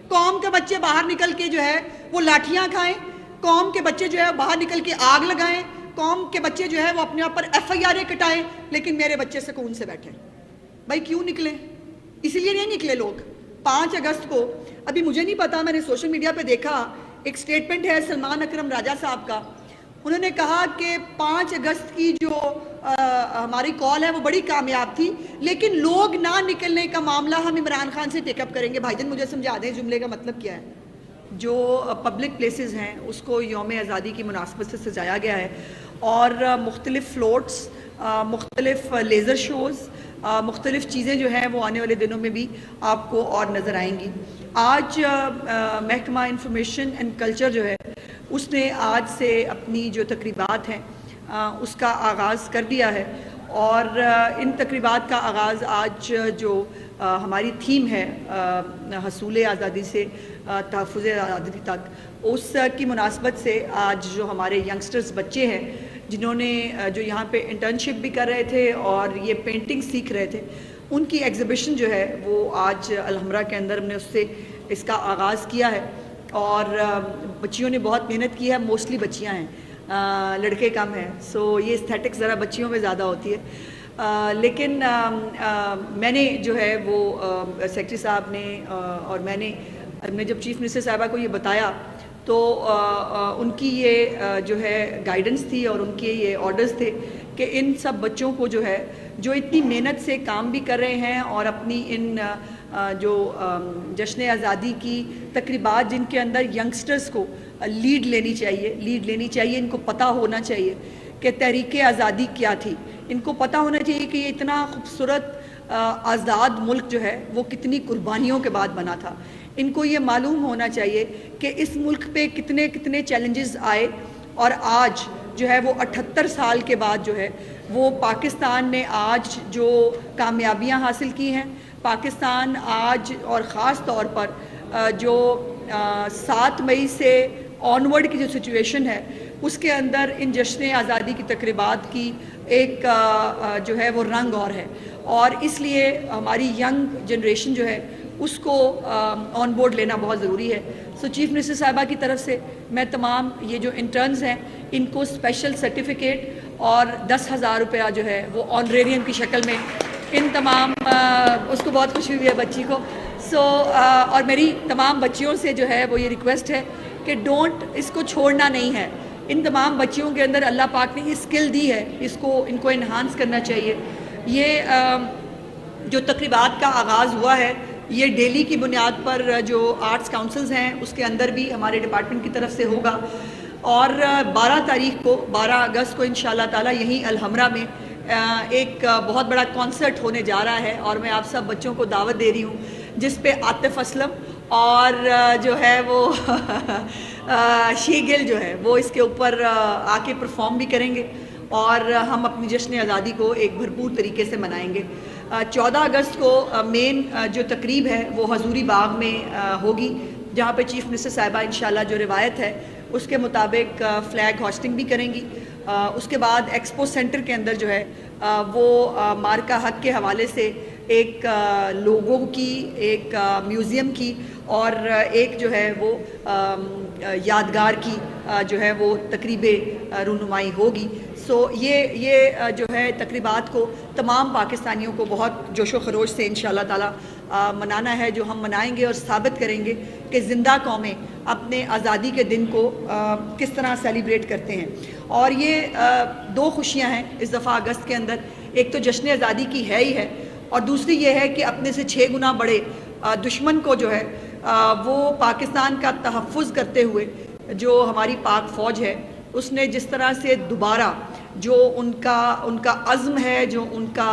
قوم کے بچے باہر نکل کے جو ہے وہ لاٹھیاں کھائیں، قوم کے بچے جو ہے باہر نکل کے آگ لگائیں، قوم کے بچے جو ہے وہ اپنے اوپر FIR کٹائیں، لیکن میرے بچے سکون سے بیٹھیں۔ بھائی کیوں نکلے؟ اسی لیے نہیں نکلے لوگ۔ 5 اگست کو ابھی مجھے نہیں پتا، میں نے سوشل میڈیا پہ دیکھا ایک سٹیٹمنٹ ہے سلمان اکرم راجہ صاحب کا، انہوں نے کہا کہ 5 اگست کی جو ہماری کال ہے وہ بڑی کامیاب تھی، لیکن لوگ نہ نکلنے کا معاملہ ہم عمران خان سے ٹیک اپ کریں گے۔ بھائی جان مجھے سمجھا دیں جملے کا مطلب کیا ہے؟ جو پبلک پلیسز ہیں اس کو یوم آزادی کی مناسبت سے سجایا گیا ہے اور مختلف فلوٹس، مختلف لیزر شوز، مختلف چیزیں جو ہیں وہ آنے والے دنوں میں بھی آپ کو اور نظر آئیں گی۔ آج محکمہ انفارمیشن اینڈ کلچر جو ہے اس نے آج سے اپنی جو تقریبات ہیں اس کا آغاز کر دیا ہے، اور ان تقریبات کا آغاز آج جو ہماری تھیم ہے حصول آزادی سے تحفظ آزادی تک، اس کی مناسبت سے آج جو ہمارے ینگسٹرز بچے ہیں جنہوں نے جو یہاں پہ انٹرنشپ بھی کر رہے تھے اور یہ پینٹنگ سیکھ رہے تھے، ان کی ایگزیبیشن جو ہے وہ آج الحمرہ کے اندر ہم نے اس کا آغاز کیا ہے، اور بچیوں نے بہت محنت کی ہے، موسٹلی بچیاں ہیں، لڑکے کم ہیں، سو یہ استھیٹک ذرا بچیوں میں زیادہ ہوتی ہے، لیکن میں نے جو ہے وہ سیکرٹری صاحب نے اور میں نے جب چیف منسٹر صاحبہ کو یہ بتایا تو ان کی یہ جو ہے گائیڈنس تھی اور ان کے یہ آرڈرز تھے کہ ان سب بچوں کو جو ہے جو اتنی محنت سے کام بھی کر رہے ہیں اور اپنی ان جو جشن آزادی کی تقریبات جن کے اندر ینگسٹرز کو لیڈ لینی چاہیے، ان کو پتہ ہونا چاہیے کہ تحریک آزادی کیا تھی، ان کو پتہ ہونا چاہیے کہ یہ اتنا خوبصورت آزاد ملک جو ہے وہ کتنی قربانیوں کے بعد بنا تھا، ان کو یہ معلوم ہونا چاہیے کہ اس ملک پہ کتنے چیلنجز آئے، اور آج جو ہے وہ 78 سال کے بعد جو ہے وہ پاکستان نے آج جو کامیابیاں حاصل کی ہیں، پاکستان آج اور خاص طور پر جو 7 مئی سے آنورڈ کی جو سچویشن ہے اس کے اندر ان جشن آزادی کی تقریبات کی ایک جو ہے وہ رنگ اور ہے، اور اس لیے ہماری ینگ جنریشن جو ہے اس کو آن بورڈ لینا بہت ضروری ہے۔ سو چیف منسٹر صاحبہ کی طرف سے میں تمام یہ جو انٹرنز ہیں ان کو اسپیشل سرٹیفکیٹ اور 10,000 روپیہ جو ہے وہ آنریریم کی شکل میں ان تمام اس کو بہت خوشی ہوئی ہے بچی کو، سو اور میری تمام بچیوں سے جو ہے وہ یہ ریکویسٹ ہے کہ ڈونٹ، اس کو چھوڑنا نہیں ہے، ان تمام بچیوں کے اندر اللہ پاک نے یہ اسکل دی ہے، ان کو انہانس کرنا چاہیے۔ یہ جو تقریبات کا آغاز ہوا ہے یہ ڈیلی کی بنیاد پر جو آرٹس کاؤنسلز ہیں اس کے اندر بھی ہمارے ڈپارٹمنٹ کی طرف سے ہوگا، اور 12 اگست کو انشاءاللہ تعالی یہیں الحمرہ میں ایک بہت بڑا کانسرٹ ہونے جا رہا ہے، اور میں آپ سب بچوں کو دعوت دے رہی ہوں جس پہ عاطف اسلم اور جو ہے وہ شیگل جو ہے وہ اس کے اوپر آ کے پرفارم بھی کریں گے، اور ہم اپنی جشن آزادی کو ایک بھرپور طریقے سے منائیں گے۔ 14 اگست کو مین جو تقریب ہے وہ حضوری باغ میں ہوگی، جہاں پہ چیف منسٹر صاحبہ انشاءاللہ جو روایت ہے اس کے مطابق فلیگ ہوسٹنگ بھی کریں گی۔ اس کے بعد ایکسپو سینٹر کے اندر جو ہے وہ مارکا حق کے حوالے سے ایک لوگوں کی، ایک میوزیم کی اور ایک جو ہے وہ یادگار کی جو ہے وہ تقریب رونمائی ہوگی۔ سو یہ جو ہے تقریبات کو تمام پاکستانیوں کو بہت جوش و خروش سے انشاءاللہ تعالی منانا ہے، جو ہم منائیں گے اور ثابت کریں گے کہ زندہ قومیں اپنے آزادی کے دن کو کس طرح سیلیبریٹ کرتے ہیں۔ اور یہ 2 خوشیاں ہیں اس دفعہ اگست کے اندر، ایک تو جشن آزادی کی ہے ہی ہے، اور دوسری یہ ہے کہ اپنے سے 6 گنا بڑے دشمن کو جو ہے وہ پاکستان کا تحفظ کرتے ہوئے جو ہماری پاک فوج ہے اس نے جس طرح سے دوبارہ جو ان کا عزم ہے، جو ان کا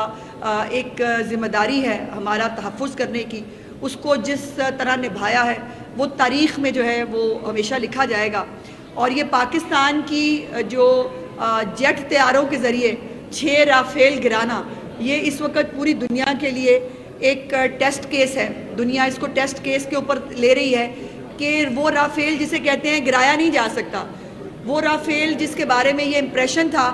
ایک ذمہ داری ہے ہمارا تحفظ کرنے کی، اس کو جس طرح نبھایا ہے وہ تاریخ میں جو ہے وہ ہمیشہ لکھا جائے گا۔ اور یہ پاکستان کی جو جیٹ طیاروں کے ذریعے 6 رافیل گرانا، یہ اس وقت پوری دنیا کے لیے ایک ٹیسٹ کیس ہے، دنیا اس کو ٹیسٹ کیس کے اوپر لے رہی ہے کہ وہ رافیل جسے کہتے ہیں گرایا نہیں جا سکتا، وہ رافیل جس کے بارے میں یہ امپریشن تھا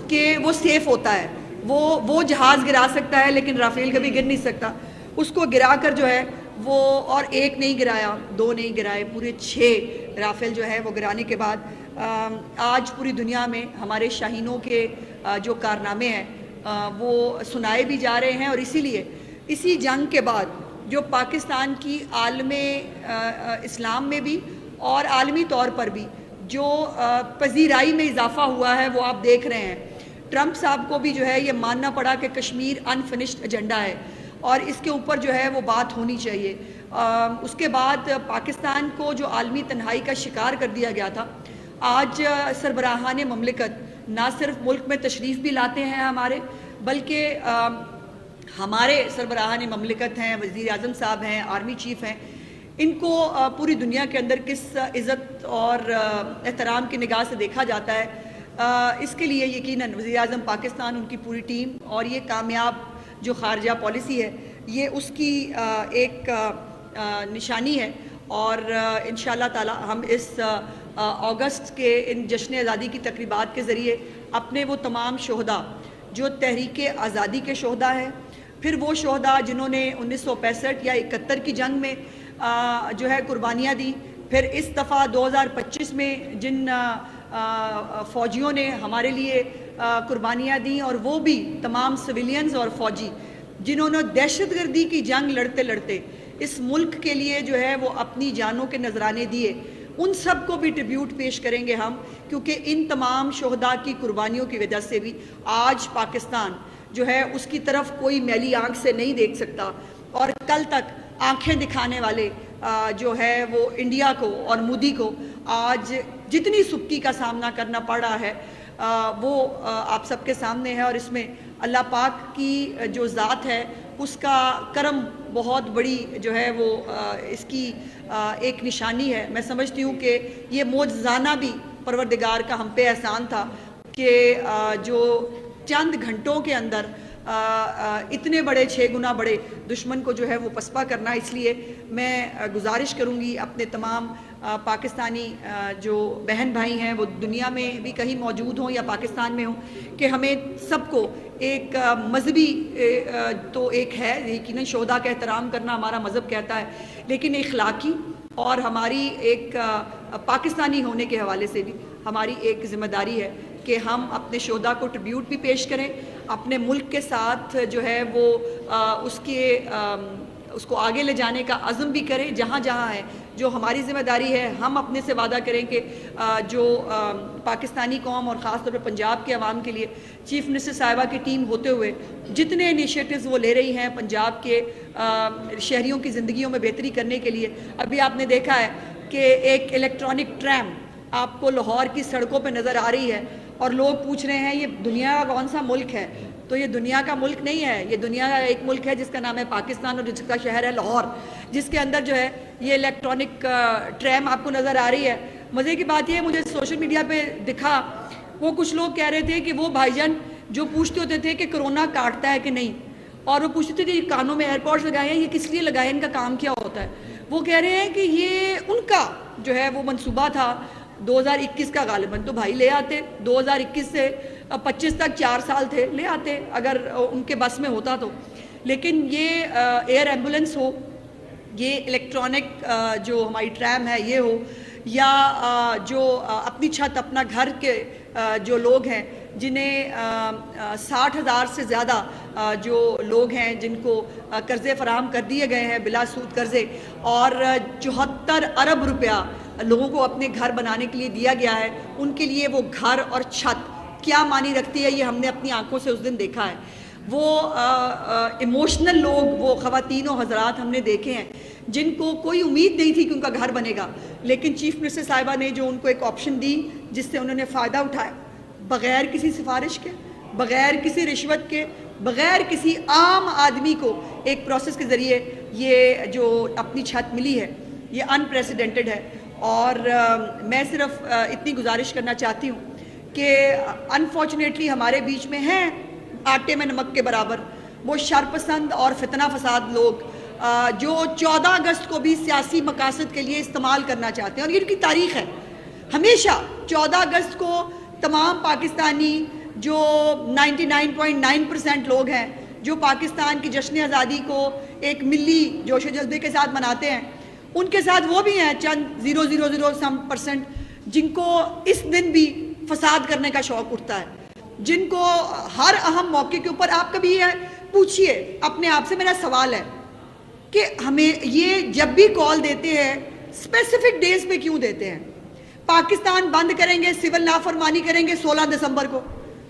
کہ وہ سیف ہوتا ہے، وہ جہاز گرا سکتا ہے لیکن رافیل کبھی گر نہیں سکتا، اس کو گرا کر جو ہے وہ اور ایک نہیں گرایا، دو نہیں گرائے، پورے 6 رافیل جو ہے وہ گرانے کے بعد آج پوری دنیا میں ہمارے شاہینوں کے جو کارنامے ہیں وہ سنائے بھی جا رہے ہیں، اور اسی لیے اسی جنگ کے بعد جو پاکستان کی عالم اسلام میں بھی اور عالمی طور پر بھی جو پذیرائی میں اضافہ ہوا ہے وہ آپ دیکھ رہے ہیں۔ ٹرمپ صاحب کو بھی جو ہے یہ ماننا پڑا کہ کشمیر انفنشڈ ایجنڈا ہے اور اس کے اوپر جو ہے وہ بات ہونی چاہیے۔ اس کے بعد پاکستان کو جو عالمی تنہائی کا شکار کر دیا گیا تھا، آج سربراہان مملکت نہ صرف ملک میں تشریف بھی لاتے ہیں ہمارے، بلکہ ہمارے سربراہان مملکت ہیں، وزیر اعظم صاحب ہیں، آرمی چیف ہیں، ان کو پوری دنیا کے اندر کس عزت اور احترام کی نگاہ سے دیکھا جاتا ہے، اس کے لیے یقیناً وزیر اعظم پاکستان، ان کی پوری ٹیم اور یہ کامیاب جو خارجہ پالیسی ہے یہ اس کی ایک نشانی ہے۔ اور انشاءاللہ تعالی ہم اس اگست کے ان جشن آزادی کی تقریبات کے ذریعے اپنے وہ تمام شہداء جو تحریک آزادی کے شہداء ہیں، پھر وہ شہداء جنہوں نے 1965 یا 71 کی جنگ میں جو ہے قربانیاں دی، پھر اس دفعہ 2025 میں جن فوجیوں نے ہمارے لیے قربانیاں دیں، اور وہ بھی تمام سویلینز اور فوجی جنہوں نے دہشت گردی کی جنگ لڑتے لڑتے اس ملک کے لیے جو ہے وہ اپنی جانوں کے نذرانے دیے، ان سب کو بھی ٹریبیوٹ پیش کریں گے ہم، کیونکہ ان تمام شہداء کی قربانیوں کی وجہ سے بھی آج پاکستان جو ہے اس کی طرف کوئی میلی آنکھ سے نہیں دیکھ سکتا، اور کل تک آنکھیں دکھانے والے جو ہے وہ انڈیا کو اور مودی کو آج جتنی سستی کا سامنا کرنا پڑ رہا ہے وہ آپ سب کے سامنے ہے، اور اس میں اللہ پاک کی جو ذات ہے اس کا کرم بہت بڑی جو ہے وہ اس کی ایک نشانی ہے۔ میں سمجھتی ہوں کہ یہ معجزانہ بھی پروردگار کا ہم پہ احسان تھا کہ جو چند گھنٹوں کے اندر اتنے بڑے 6 گنا بڑے دشمن کو جو ہے وہ پسپا کرنا۔ اس لیے میں گزارش کروں گی اپنے تمام پاکستانی جو بہن بھائی ہیں وہ دنیا میں بھی کہیں موجود ہوں یا پاکستان میں ہوں، کہ ہمیں سب کو ایک مذہبی تو ایک ہے یقیناً شہداء کا احترام کرنا ہمارا مذہب کہتا ہے، لیکن اخلاقی اور ہماری ایک پاکستانی ہونے کے حوالے سے بھی ہماری ایک ذمہ داری ہے کہ ہم اپنے شہداء کو ٹریبیوٹ بھی پیش کریں، اپنے ملک کے ساتھ جو ہے وہ اس کو آگے لے جانے کا عزم بھی کریں جہاں جہاں ہے جو ہماری ذمہ داری ہے۔ ہم اپنے سے وعدہ کریں کہ جو پاکستانی قوم اور خاص طور پہ پنجاب کے عوام کے لیے چیف منسٹر صاحبہ کی ٹیم ہوتے ہوئے جتنے انیشیٹوز وہ لے رہی ہیں پنجاب کے شہریوں کی زندگیوں میں بہتری کرنے کے لیے، ابھی آپ نے دیکھا ہے کہ ایک الیکٹرانک ٹریم آپ کو لاہور کی سڑکوں پہ نظر آ رہی ہے، اور لوگ پوچھ رہے ہیں یہ دنیا کا کون سا ملک ہے؟ تو یہ دنیا کا ملک نہیں ہے، یہ دنیا کا ایک ملک ہے جس کا نام ہے پاکستان، اور جس کا شہر ہے لاہور، جس کے اندر جو ہے یہ الیکٹرانک ٹریم آپ کو نظر آ رہی ہے۔ مزے کی بات یہ ہے مجھے سوشل میڈیا پہ دکھا، وہ کچھ لوگ کہہ رہے تھے کہ وہ بھائی جان جو پوچھتے ہوتے تھے کہ کرونا کاٹتا ہے کہ نہیں، اور وہ پوچھتے تھے کہ کانوں میں ایئر پوڈز لگائے ہیں، یہ کس لیے لگائے، ان کا کام کیا ہوتا ہے؟ وہ کہہ رہے ہیں کہ یہ ان کا جو ہے وہ منصوبہ تھا 2021 کا، غالباً تو بھائی لے آتے 2021 سے 25 تک 4 سال تھے، لے آتے اگر ان کے بس میں ہوتا تو، لیکن یہ ایئر ایمبولنس ہو، یہ الیکٹرانک جو ہماری ٹریم ہے یہ ہو، یا جو اپنی چھت اپنا گھر کے جو لوگ ہیں جنہیں 60,000 سے زیادہ جو لوگ ہیں جن کو قرضے فراہم کر دیے گئے ہیں بلا سود قرضے، اور 74 ارب روپیہ لوگوں کو اپنے گھر بنانے کے لیے دیا گیا ہے، ان کے لیے وہ گھر اور چھت کیا معنی رکھتی ہے یہ ہم نے اپنی آنکھوں سے اس دن دیکھا ہے۔ وہ ایموشنل لوگ، وہ خواتین و حضرات ہم نے دیکھے ہیں جن کو کوئی امید نہیں تھی کہ ان کا گھر بنے گا، لیکن چیف منسٹر صاحبہ نے جو ان کو ایک آپشن دی جس سے انہوں نے فائدہ اٹھایا، بغیر کسی سفارش کے، بغیر کسی رشوت کے، بغیر کسی عام آدمی کو ایک پروسیس کے ذریعے یہ جو اپنی چھت ملی ہے یہ انپریسیڈنٹڈ ہے۔ اور میں صرف اتنی گزارش کرنا چاہتی ہوں کہ انفارچونیٹلی ہمارے بیچ میں ہیں آٹے میں نمک کے برابر وہ شرپسند اور فتنہ فساد لوگ جو 14 اگست کو بھی سیاسی مقاصد کے لیے استعمال کرنا چاہتے ہیں، اور یہ ان کی تاریخ ہے۔ ہمیشہ 14 اگست کو تمام پاکستانی جو 99.9% لوگ ہیں جو پاکستان کی جشن آزادی کو ایک ملی جوش و جذبے کے ساتھ مناتے ہیں، ان کے ساتھ وہ بھی ہیں چند 0.00% جن کو اس دن بھی فساد کرنے کا شوق اٹھتا ہے، جن کو ہر اہم موقع کے اوپر آپ کبھی پوچھئے اپنے آپ سے، میرا سوال ہے کہ ہمیں یہ جب بھی کال دیتے ہیں اسپیسیفک ڈیز پہ کیوں دیتے ہیں؟ پاکستان بند کریں گے، سول نافرمانی کریں گے 16 دسمبر کو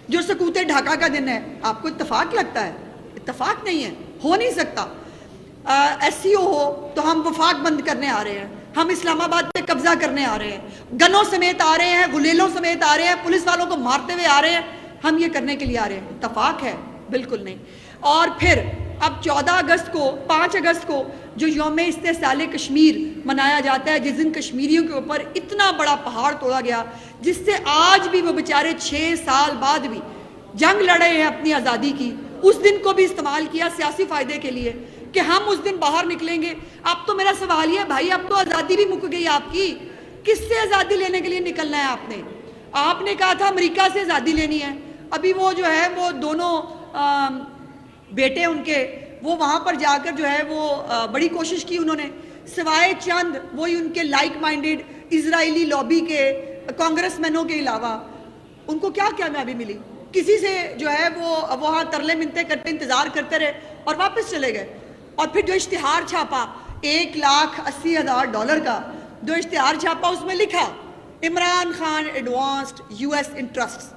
جو سقوط ڈھاکہ کا دن ہے، آپ کو اتفاق لگتا ہے؟ اتفاق نہیں ہے، ہو نہیں سکتا۔ ایس سی او ہو تو ہم وفاق بند کرنے آ رہے ہیں، ہم اسلام آباد پہ قبضہ کرنے آ رہے ہیں، گنوں سمیت آ رہے ہیں، غلیلوں سمیت آ رہے ہیں، پولیس والوں کو مارتے ہوئے آ رہے ہیں، ہم یہ کرنے کے لیے آ رہے ہیں۔ اتفاق ہے؟ بالکل نہیں۔ اور پھر اب 14 اگست کو 5 اگست کو جو یوم استحصال کشمیر منایا جاتا ہے، جس دن کشمیریوں کے اوپر اتنا بڑا پہاڑ توڑا گیا، جس سے آج بھی وہ بیچارے 6 سال بعد بھی جنگ لڑے ہیں اپنی آزادی کی، اس دن کو بھی استعمال کیا سیاسی فائدے کے لیے کہ ہم اس دن باہر نکلیں گے۔ اب تو میرا سوال یہ ہے بھائی، اب تو آزادی بھی مک گئی آپ کی، کس سے آزادی لینے کے لیے نکلنا ہے آپ نے؟ آپ نے کہا تھا امریکہ سے آزادی لینی ہے، ابھی وہ جو ہے وہ دونوں بیٹے ان کے وہ وہاں پر جا کر جو ہے وہ بڑی کوشش کی انہوں نے، سوائے چند وہی ان کے لائک مائنڈڈ اسرائیلی لابی کے کانگریس مینوں کے علاوہ ان کو کیا کامیابی ملی؟ کسی سے جو ہے وہ وہاں ترلے منتے کرتے انتظار کرتے رہے اور واپس چلے گئے۔ اور پھر جو اشتہار چھاپا $1,80,000 کا جو اشتہار چھاپا، اس میں لکھا Imran Khan advanced U S interest,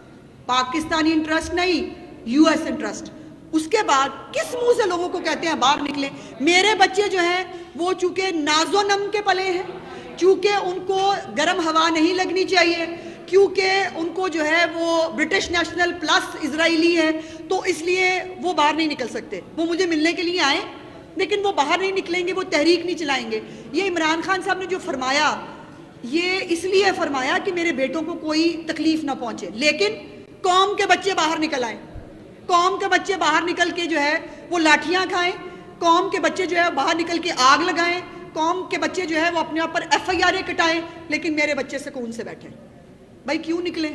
Pakistani interest نہیں، یو ایس انٹرسٹ۔ اس کے بعد کس منہ سے لوگوں کو کہتے ہیں باہر نکلیں؟ میرے بچے جو ہیں وہ چونکہ ناز و نم کے پلے ہیں، چونکہ ان کو گرم ہوا نہیں لگنی چاہیے، کیونکہ ان کو جو ہے وہ برٹش نیشنل پلس اسرائیلی ہے، تو اس لیے وہ باہر نہیں نکل سکتے۔ وہ مجھے ملنے کے لیے آئیں لیکن وہ باہر نہیں نکلیں گے، وہ تحریک نہیں چلائیں گے۔ یہ عمران خان صاحب نے جو فرمایا، یہ اس لیے فرمایا کہ میرے بیٹوں کو کوئی تکلیف نہ پہنچے، لیکن قوم کے بچے باہر نکل آئیں، قوم کے بچے باہر نکل کے جو ہے وہ لاٹھیاں کھائیں، قوم کے بچے جو ہے باہر نکل کے آگ لگائیں، قوم کے بچے جو ہے وہ اپنے آپ پر FIR کٹائیں، لیکن میرے بچے سکون سے بیٹھیں۔ بھائی کیوں نکلیں؟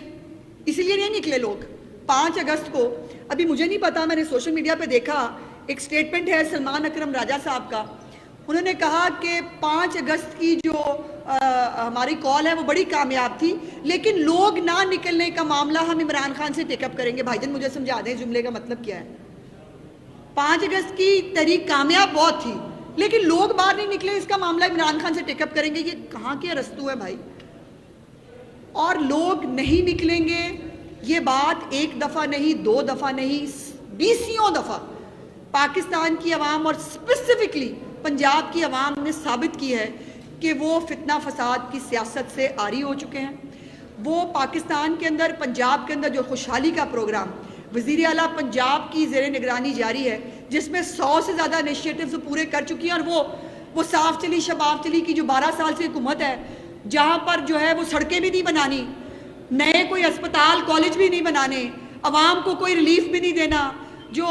اسی لیے نہیں نکلے لوگ۔ 5 اگست کو ابھی مجھے نہیں پتا، میں نے سوشل میڈیا پہ دیکھا ایک سٹیٹمنٹ ہے سلمان اکرم راجہ صاحب کا، انہوں نے کہا کہ 5 اگست کی جو ہماری کال ہے وہ بڑی کامیاب تھی، لیکن لوگ نہ نکلنے کا معاملہ ہم عمران خان سے ٹیک اپ کریں گے۔ بھائی جان مجھے سمجھا دیں جملے کا مطلب کیا ہے؟ 5 اگست کی تحریک کامیاب بہت تھی، لیکن لوگ باہر نہیں نکلے، اس کا معاملہ عمران خان سے ٹیک اپ کریں گے۔ یہ کہاں کے رستو ہے بھائی؟ اور لوگ نہیں نکلیں گے، یہ بات ایک دفعہ نہیں، 2 دفعہ نہیں، 20 دفعہ پاکستان کی عوام اور اسپیسیفکلی پنجاب کی عوام نے ثابت کی ہے کہ وہ فتنہ فساد کی سیاست سے عاری ہو چکے ہیں۔ وہ پاکستان کے اندر، پنجاب کے اندر جو خوشحالی کا پروگرام وزیر اعلیٰ پنجاب کی زیر نگرانی جاری ہے، جس میں 100 سے زیادہ انیشیٹیوز پورے کر چکی ہیں، اور وہ صاف چلی شباب چلی کی جو 12 سال سے حکومت ہے، جہاں پر جو ہے وہ سڑکیں بھی نہیں بنانی، نئے کوئی اسپتال کالج بھی نہیں بنانے، عوام کو کوئی ریلیف بھی نہیں دینا، جو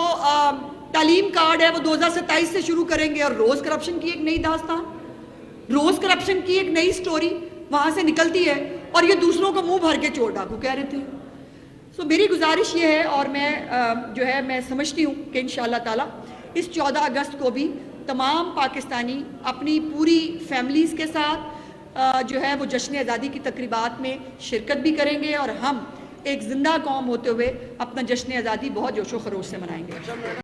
تعلیم کارڈ ہے وہ 2027 سے شروع کریں گے، اور روز کرپشن کی ایک نئی داستان، روز کرپشن کی ایک نئی سٹوری وہاں سے نکلتی ہے، اور یہ دوسروں کو منہ بھر کے چور ڈاکو کہہ رہے تھے۔ سو میری گزارش یہ ہے، اور میں سمجھتی ہوں کہ انشاءاللہ تعالی اس 14 اگست کو بھی تمام پاکستانی اپنی پوری فیملیز کے ساتھ جو ہے وہ جشن آزادی کی تقریبات میں شرکت بھی کریں گے، اور ہم ایک زندہ قوم ہوتے ہوئے اپنا جشن آزادی بہت جوش و خروش سے منائیں گے۔